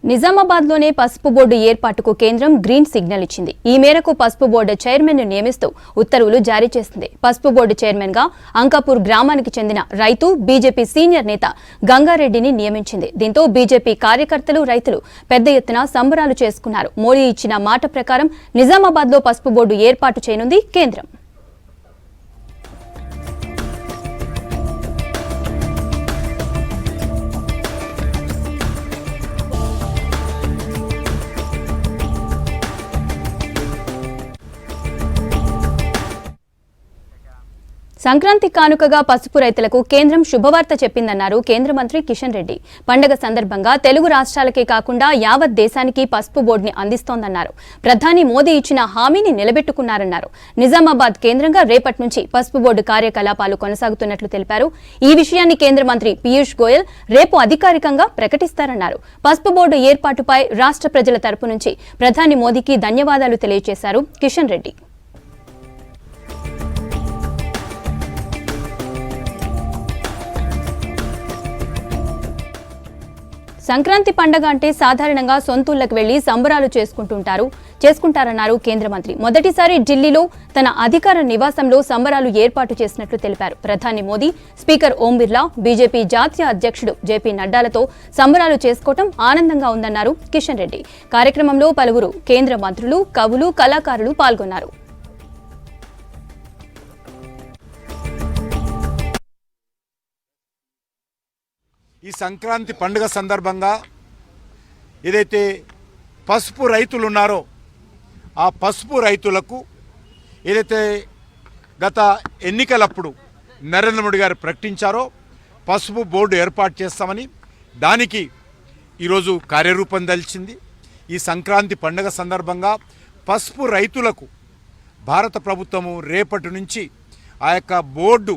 నిజామాబాద్లోనే పసుపు బోర్డు ఏర్పాటుకు కేంద్రం గ్రీన్ సిగ్నల్ ఇచ్చింది. ఈ మేరకు పసుపు బోర్డు చైర్మన్ ను నియమిస్తూ ఉత్తర్వులు జారీ చేసింది. పసుపు బోర్డు చైర్మన్ గా అంకాపూర్ గ్రామానికి చెందిన రైతు బీజేపీ సీనియర్ నేత గంగారెడ్డిని నియమించింది. దీంతో బీజేపీ కార్యకర్తలు, రైతులు పెద్ద ఎత్తున సంబరాలు చేసుకున్నారు. మోడీ ఇచ్చిన మాట ప్రకారం నిజామాబాద్లో పసుపు బోర్డు ఏర్పాటు చేయనుంది కేంద్రం. సంక్రాంతి కానుకగా పసుపు రైతులకు కేంద్రం శుభవార్త చెప్పిందన్నారు కేంద్ర మంత్రి కిషన్ రెడ్డి. పండగ సందర్భంగా తెలుగు రాష్ట్రాలకే కాకుండా యావత్ దేశానికి పసుపు బోర్డుని అందిస్తోందన్నారు. ప్రధాని మోదీ ఇచ్చిన హామీని నిలబెట్టుకున్నారన్నారు. నిజామాబాద్ కేంద్రంగా రేపటి నుంచి పసుపు బోర్డు కార్యకలాపాలు కొనసాగుతున్నట్లు తెలిపారు. ఈ విషయాన్ని కేంద్ర మంత్రి పీయూష్ గోయల్ రేపు అధికారికంగా ప్రకటిస్తారన్నారు. పసుపు బోర్డు ఏర్పాటుపై రాష్ట్ర ప్రజల తరపు నుంచి ప్రధాని మోదీకి ధన్యవాదాలు తెలియజేశారు కిషన్ రెడ్డి. సంక్రాంతి పండగ అంటే సాధారణంగా సొంతూళ్లకు వెళ్లి సంబరాలు చేసుకుంటారన్నారు కేంద్ర మంత్రి. మొదటిసారి ఢిల్లీలో తన అధికార నివాసంలో సంబరాలు ఏర్పాటు చేసినట్లు తెలిపారు. ప్రధాని మోదీ, స్పీకర్ ఓం బిర్లా, బీజేపీ జాతీయ అధ్యక్షుడు జేపీ నడ్డాలతో సంబరాలు చేసుకోవడం ఆనందంగా ఉందన్నారు కిషన్ రెడ్డి. కార్యక్రమంలో పలువురు కేంద్ర మంత్రులు, కవులు, కళాకారులు పాల్గొన్నారు. ఈ సంక్రాంతి పండుగ సందర్భంగా ఏదైతే పసుపు రైతులు ఉన్నారో ఆ పసుపు రైతులకు ఏదైతే గత ఎన్నికలప్పుడు నరేంద్ర మోడీ గారు ప్రకటించారో పసుపు బోర్డు ఏర్పాటు చేస్తామని, దానికి ఈరోజు కార్యరూపం దల్చింది. ఈ సంక్రాంతి పండుగ సందర్భంగా పసుపు రైతులకు భారత ప్రభుత్వము రేపటి నుంచి ఆ యొక్క బోర్డు,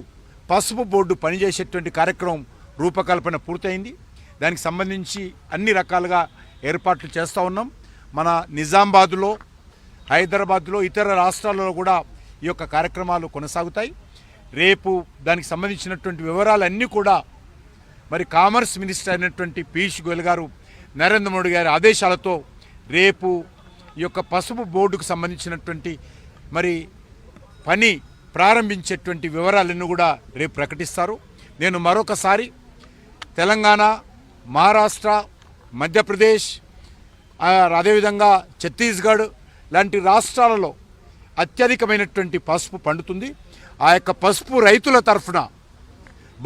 పసుపు బోర్డు పనిచేసేటువంటి కార్యక్రమం రూపకల్పన పూర్తయింది. దానికి సంబంధించి అన్ని రకాలుగా ఏర్పాట్లు చేస్తూ ఉన్నాం. మన నిజామాబాద్లో, హైదరాబాద్లో, ఇతర రాష్ట్రాలలో కూడా ఈ యొక్క కార్యక్రమాలు కొనసాగుతాయి. రేపు దానికి సంబంధించినటువంటి వివరాలన్నీ కూడా మరి కామర్స్ మినిస్టర్ అయినటువంటి పీయూష్ గోయల్ గారు నరేంద్ర మోడీ గారి ఆదేశాలతో రేపు ఈ యొక్క పసుపు బోర్డుకు సంబంధించినటువంటి మరి పని ప్రారంభించేటువంటి వివరాలన్నీ కూడా రేపు ప్రకటిస్తారు. నేను మరొకసారి తెలంగాణ, మహారాష్ట్ర, మధ్యప్రదేశ్, అదేవిధంగా ఛత్తీస్గఢ్ లాంటి రాష్ట్రాలలో అత్యధికమైనటువంటి పసుపు పండుతుంది. ఆ యొక్క పసుపు రైతుల తరఫున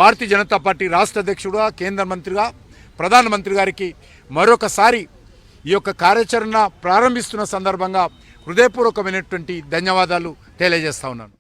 భారతీయ జనతా పార్టీ రాష్ట్ర అధ్యక్షుడుగా, కేంద్ర మంత్రిగా, ప్రధానమంత్రి గారికి మరొకసారి ఈ యొక్క కార్యాచరణ ప్రారంభిస్తున్న సందర్భంగా హృదయపూర్వకమైనటువంటి ధన్యవాదాలు తెలియజేస్తా ఉన్నాను.